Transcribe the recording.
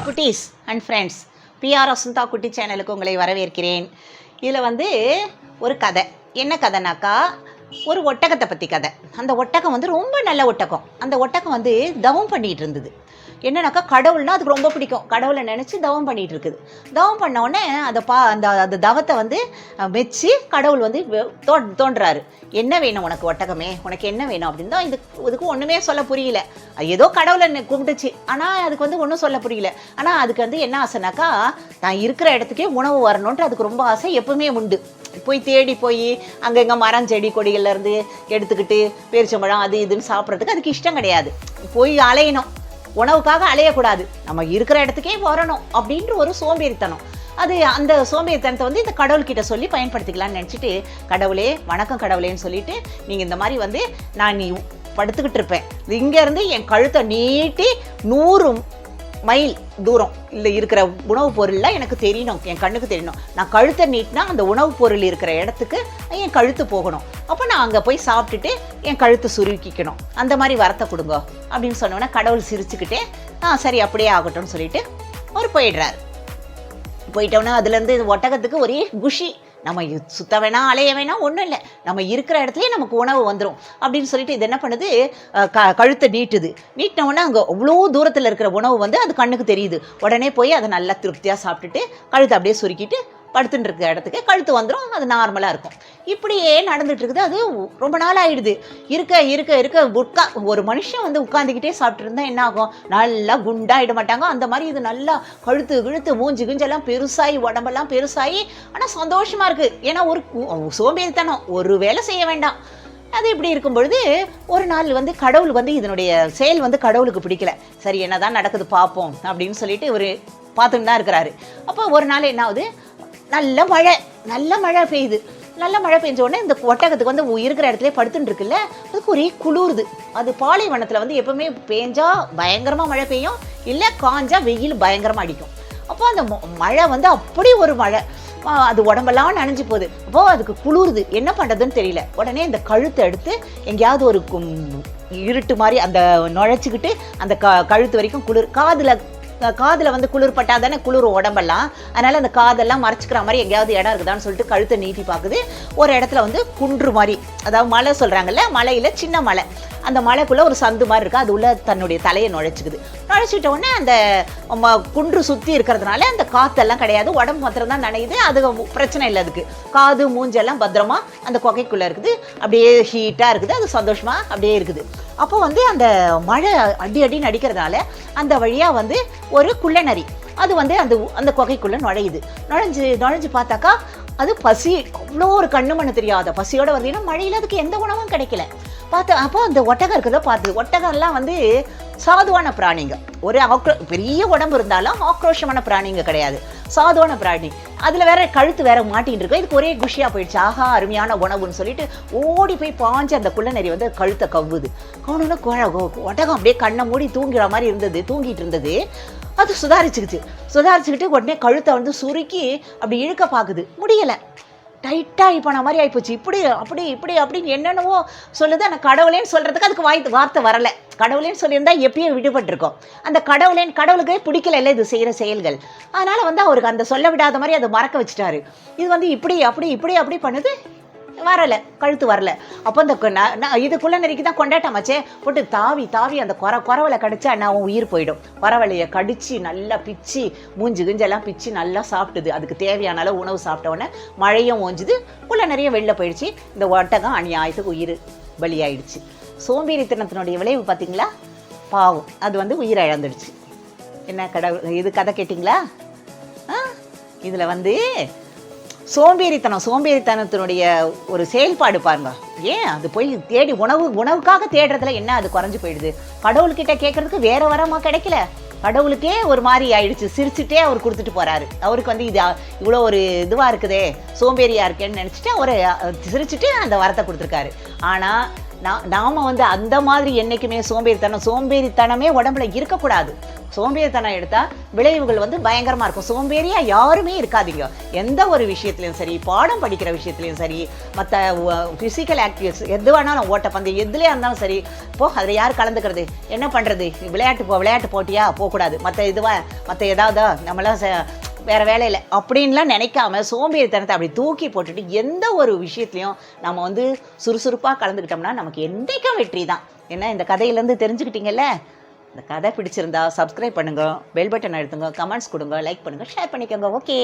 குட்டீஸ் and friends, PR Vasantha குட்டி சேனலுக்கு உங்களை வரவேற்கிறேன். இதில் ஒரு கதை. என்ன கதைனாக்கா, ஒரு ஒட்டகத்தை பற்றி கதை. அந்த ஒட்டகம் ரொம்ப நல்ல ஒட்டகம். அந்த ஒட்டகம் தவம் பண்ணிகிட்டு இருந்தது. என்னன்னாக்கா, கடவுள்னா அதுக்கு ரொம்ப பிடிக்கும். கடவுளை நினச்சி தவம் பண்ணிகிட்டு இருக்குது. தவம் பண்ணோடனே அந்த தவத்தை மெச்சி கடவுள் தோன்றுறாரு. என்ன வேணும் உனக்கு ஒட்டகமே, உனக்கு என்ன வேணும் அப்படின்னு தான். இதுக்கு ஒன்றுமே சொல்ல புரியல. ஏதோ கடவுளை கும்பிட்டுச்சு, ஆனால் அதுக்கு ஒன்றும் சொல்ல புரியல. ஆனால் அதுக்கு என்ன ஆசைனாக்கா, நான் இருக்கிற இடத்துக்கே உணவு வரணுன்ட்டு அதுக்கு ரொம்ப ஆசை எப்பவுமே உண்டு. போய் தேடி போய் அங்கங்கே மரம் செடி கொடிகள்லேருந்து எடுத்துக்கிட்டு பேரிச்சம்பழம் அது இதுன்னு சாப்பிட்றதுக்கு அதுக்கு இஷ்டம் கிடையாது. போய் அலையணும், உணவுக்காக அலையக்கூடாது, நம்ம இருக்கிற இடத்துக்கே வரணும் அப்படின்ற ஒரு சோம்பேறித்தனம். அந்த சோம்பேறித்தனத்தை இந்த கடவுள்கிட்ட சொல்லி பயன்படுத்திக்கலாம்னு நினச்சிட்டு, கடவுளே வணக்கம் கடவுளேன்னு சொல்லிட்டு, நீங்கள் இந்த மாதிரி நான் நீ படுத்துக்கிட்டு இருப்பேன், இங்கேருந்து என் கழுத்தை நீட்டி 100 மைல் தூரம் இல்லை இருக்கிற உணவுப் பொருள்லாம் எனக்கு தெரியணும், என் கண்ணுக்கு தெரியணும். நான் கழுத்தை நீட்டினா அந்த உணவுப் பொருள் இருக்கிற இடத்துக்கு என் கழுத்து போகணும். அப்போ நான் அங்கே போய் சாப்பிட்டுட்டு என் கழுத்து சுருக்கிக்கணும். அந்த மாதிரி வரத்தை கொடுங்க அப்படின்னு சொன்னோன்னா கடவுள் சிரிச்சுக்கிட்டே சரி அப்படியே ஆகட்டும்னு சொல்லிட்டு அவர் போயிடுறாரு. போயிட்டோன்னா அதுலேருந்து ஒட்டகத்துக்கு ஒரே குஷி. நம்ம சுத்த வேணாம், அலைய வேணாம், ஒன்றும் இல்லை, நம்ம இருக்கிற இடத்துலையே நமக்கு உணவு வந்துடும் அப்படின்னு சொல்லிட்டு இது என்ன பண்ணுது, கழுத்தை நீட்டினவுடனே அங்கே அவ்வளோ தூரத்தில் இருக்கிற உணவு அது கண்ணுக்கு தெரியுது. உடனே போய் அதை நல்லா திருப்தியாக சாப்பிட்டுட்டு கழுத்தை அப்படியே சுருக்கிட்டு படுத்துட்டு இருக்கிற இடத்துக்கு கழுத்து வந்துடும். அது நார்மலாக இருக்கும். இப்படியே நடந்துட்டு இருக்குது. அது ரொம்ப நாள் ஆகிடுது. இருக்க ஒரு மனுஷன் உட்காந்துக்கிட்டே சாப்பிட்டு இருந்தால் என்ன ஆகும், நல்லா குண்டாயிட மாட்டாங்க. அந்த மாதிரி இது நல்லா கழுத்து மூஞ்சி கிஞ்செல்லாம் பெருசாகி உடம்பெல்லாம் பெருசாகி, ஆனால் சந்தோஷமாக இருக்குது. ஏன்னா ஒரு சோம்பேறித்தனம், ஒரு வேலை செய்ய வேண்டாம். அது இப்படி இருக்கும் பொழுது ஒரு நாள் கடவுள் இதனுடைய செயல் கடவுளுக்கு பிடிக்கல. சரி என்னதான் நடக்குது பார்ப்போம் அப்படின்னு சொல்லிட்டு இவர் பார்த்துட்டு தான் இருக்கிறாரு. அப்போ ஒரு நாள் என்ன ஆகுது, நல்ல மழை பெய்யுது. நல்ல மழை பெஞ்ச உடனே இந்த ஒட்டகத்துக்கு இருக்கிற இடத்துல படுத்துட்டு இருக்குல்ல, அதுக்கு ஒரே குளிருது. அது பாலைவனத்தில் எப்பவுமே பேஞ்சா பயங்கரமாக மழை பெய்யும், இல்லை காஞ்சா வெயில் பயங்கரமாக அடிக்கும். அப்போ அந்த மழை அப்படி ஒரு மழை, அது உடம்பெல்லாம் நனைஞ்சு போகுது. அப்போ அதுக்கு குளிருது, என்ன பண்ணுறதுன்னு தெரியல. உடனே இந்த கழுத்தை எடுத்து எங்கேயாவது ஒரு இருட்டு மாதிரி அந்த நுழைச்சிக்கிட்டு அந்த கழுத்து வரைக்கும் காதில் குளிர் பட்டா தானே குளிர் உடம்பெல்லாம், அதனால் அந்த காதெல்லாம் மறைச்சிக்கிற மாதிரி எங்கேயாவது இடம் இருக்குதான்னு சொல்லிட்டு கழுத்தை நீட்டி பார்க்குது. ஒரு இடத்துல குன்று மாதிரி, அதாவது மலை சொல்கிறாங்கல்ல, மலையில் சின்ன மலை, அந்த மலைக்குள்ளே ஒரு சந்து மாதிரி இருக்குது. அது உள்ள தன்னுடைய தலையை நுழைச்சிட்ட உடனே அந்த குன்று சுற்றி இருக்கிறதுனால அந்த காற்றெல்லாம் கிடையாது, உடம்பு மாத்திரம் தான் நனையுது. அது பிரச்சனை இல்லை. அதுக்கு காது மூஞ்செல்லாம் பத்திரமா அந்த குகைக்குள்ளே இருக்குது. அப்படியே ஹீட்டாக இருக்குது, அது சந்தோஷமாக அப்படியே இருக்குது. அப்போ அந்த மழை அடின்னு அடிக்கிறதுனால அந்த வழியாக ஒரு குள்ளநரி அது அந்த குகைக்குள்ளே நுழைஞ்சு பார்த்தாக்கா, அது பசி, அவ்வளோ ஒரு கண்ணு மண்ணு தெரியாத பசியோட வருதுன்னா மழையில் அதுக்கு எந்த உணவும் கிடைக்கல. அப்போ அந்த ஒட்டகம் இருக்கிறத பார்த்து, ஒட்டகம்லாம் சாதுவான பிராணிங்க, ஒரு பெரிய உடம்பு இருந்தாலும் ஆக்ரோஷமான பிராணிங்க கிடையாது, சாதுவான பிராணி. அதில் வேற கழுத்து வேற மாட்டின்னு இருக்கு. இதுக்கு ஒரே குஷியாக போயிடுச்சு, ஆஹா அருமையான உணவுன்னு சொல்லிட்டு ஓடி போய் பாஞ்சு அந்த குள்ளநரி கழுத்தை கவ்வுது. கவுனு ஒட்டகம் அப்படியே கண்ணை மூடி தூங்கிட்டு இருந்தது. அது சுதாரிச்சுக்கிட்டு உடனே கழுத்தை சுருக்கி அப்படி இழுக்க பார்க்குது, முடியலை. டைட்டாக இப்போ மாதிரி ஆகிப்போச்சு. இப்படி அப்படின்னு என்னென்னவோ சொல்லுது. ஆனால் கடவுளேன்னு சொல்கிறதுக்கு அதுக்கு வார்த்தை வரலை. கடவுளேன்னு சொல்லியிருந்தால் எப்பயோ விடுபட்டிருக்கோம். அந்த கடவுளுக்கே பிடிக்கல இல்லை இது செய்கிற செயல்கள். அதனால் அவருக்கு அந்த சொல்ல விடாத மாதிரி அதை மறக்க வச்சுட்டாரு. இது இப்படி பண்ணுது, வரலை, கழுத்து வரல. அப்போ இது குள்ளநரிக்கு தான் கொண்டாட்டமாச்சே, போட்டு தாவி அந்த குறவலை கடிச்சா நான் உயிர் போயிடும். குறவலையை கடிச்சு நல்லா பிச்சு மூஞ்சு கிஞ்செல்லாம் பிச்சு நல்லா சாப்பிட்டுது. அதுக்கு தேவையான அளவு உணவு சாப்பிட்ட உடனே மழையும் ஓஞ்சுது, குள்ளநரியும் வெளில போயிடுச்சு. இந்த ஒட்டகம் அநியாயத்துக்கு உயிர் பலியாயிடுச்சு. சோம்பேறித்தனத்தினுடைய விளைவு பார்த்தீங்களா, பாவம், அது உயிரை இழந்துடுச்சு. என்ன இது கதை கேட்டிங்களா? இதில் சோம்பேறித்தனத்தினுடைய ஒரு செயல்பாடு பாருங்க. ஏன் அது போய் தேடி உணவுக்காக தேடுறதுல என்ன அது குறைஞ்சு போயிடுது. கடவுள்கிட்ட கேட்கறதுக்கு வேற வரமா கிடைக்கல, கடவுளுக்கே ஒரு மாதிரி ஆயிடுச்சு. சிரிச்சுட்டே அவர் கொடுத்துட்டு போறாரு. அவருக்கு இது இவ்வளோ ஒரு இதுவாக இருக்குதே, சோம்பேறியா இருக்கேன்னு நினச்சிட்டு அவர் சிரிச்சுட்டு அந்த வரத்தை கொடுத்துருக்காரு. ஆனால் நாம் அந்த மாதிரி என்றைக்குமே சோம்பேறித்தனமே உடம்புல இருக்கக்கூடாது. சோம்பேறித்தனம் எடுத்தால் விளைவுகள் வந்து பயங்கரமாக இருக்கும். சோம்பேறியாக யாருமே இருக்காதீங்க. எந்த ஒரு விஷயத்துலையும் சரி, பாடம் படிக்கிற விஷயத்துலையும் சரி, மற்ற ஃபிசிக்கல் ஆக்டிவிட்டிஸ் எது வேணாலும், ஓட்டப்பந்தயம் எதுலேயா இருந்தாலும் சரி, அதில் யார் கலந்துக்கிறது, என்ன பண்ணுறது, விளையாட்டு போட்டியா போகக்கூடாது, மற்ற ஏதாவது நம்மளாம் வேறு வேலையில் அப்படின்லாம் நினைக்காம சோம்பேறித்தனத்தை அப்படி தூக்கி போட்டுட்டு எந்த ஒரு விஷயத்துலையும் நம்ம வந்து சுறுசுறுப்பாக கலந்துக்கிட்டோம்னா நமக்கு என்றைக்கும் வெற்றி தான். ஏன்னா இந்த கதையிலேருந்து தெரிஞ்சுக்கிட்டீங்கல்ல. இந்த கதை பிடிச்சிருந்தா சப்ஸ்கிரைப் பண்ணுங்கள், பெல் பட்டன் அழுத்துங்க, கமெண்ட்ஸ் கொடுங்க, லைக் பண்ணுங்கள், ஷேர் பண்ணிக்கோங்க. ஓகே.